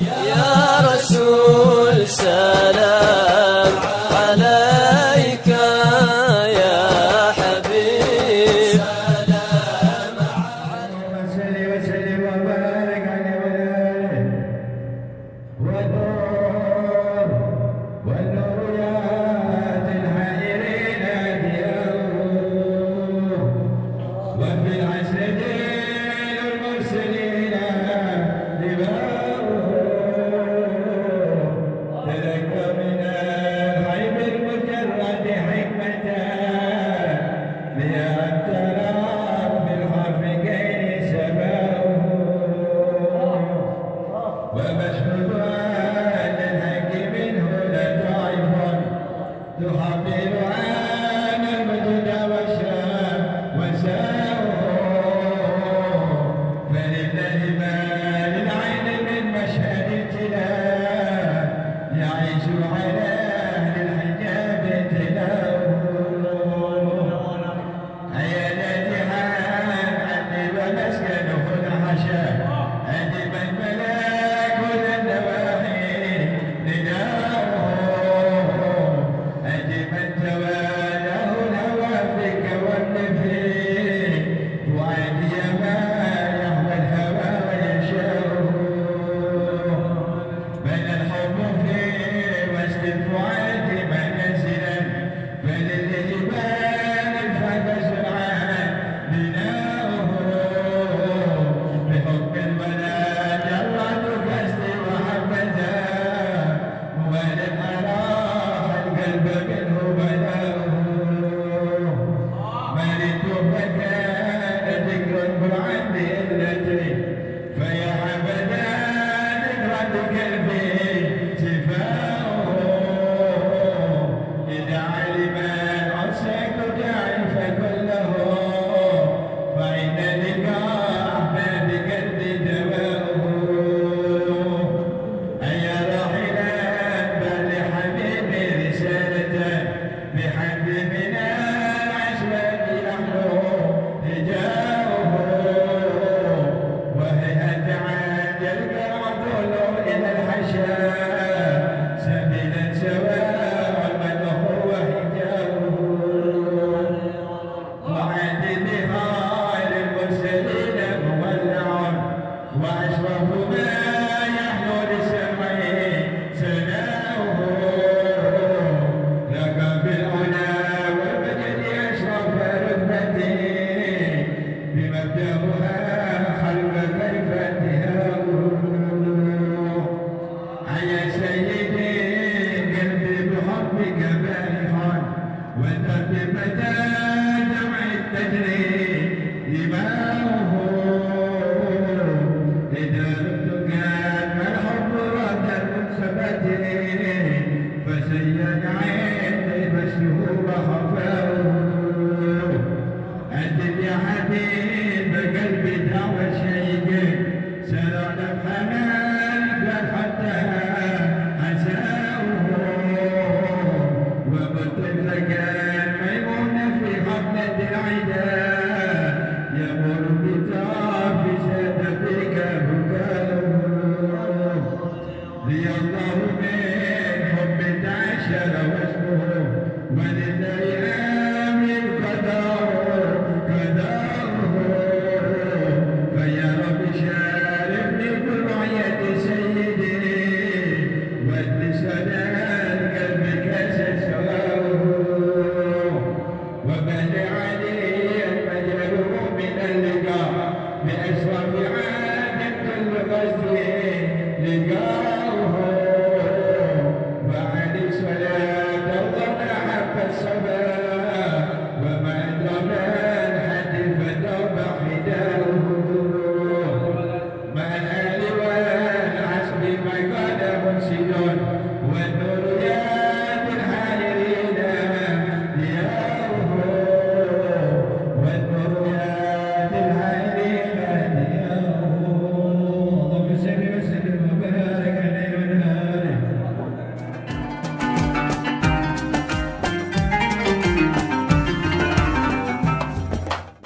يا رسول سلام عليك يا حبيب سلام عليك صل وسلم وبارك على ولاله والنور يهدي الحائرين هديه وفي العسر دين المرسلين لباؤه ترك من الغيب المجرد حكمة ليعترف بالخافقين سباؤه ومشهد أن الحق منه لطائف تخبر عن المجد وساؤه فلله ما للعين من مشهد ابتلاء يعيش على أهل الحجاب تلاؤه عيادتي عندي ومسكنه الحشا أدب الملاك النواحي نداؤه أجب توالاه الهوى فيك والنفير وعدي ما يهوى الهوى ويشاؤه بين الحب في وسط الفؤاد منازلا فللإيمان الفتى سرعان بناؤه بحب الولا جرة كسر وحبذا مبالغ أراح القلب منه بلاؤه مرضت فكان ذكر بعد إلتي فيا حبذا ذكرى قلبي شفاؤه إذا علم العشاق تعرف كله فإن لقاء أحباب قلبي دواؤه أيا راحلا بل لحبيبي رسالة بحبيبنا الأشواق نحن هجاؤه وهيئة عاجل كرعة إلى الحشا سبيلا سواء والمدح وحجاؤه وعد بخير المرسلين مولع وأشرف ما يحلو لسمعه سناؤه لك بالعلا والمجد أشرف رتبته بمبدأها خلق كيف انتهاؤه يا سيدي قلبي بحبك بارحا وترك متى دمعي تجري دماؤه إذا ربت كان ما الحب رد المنسبة فسيد عيني مسلوب خفاؤه أجب يا حبيب قلبي دعوى شيق سرى نفحنا حتى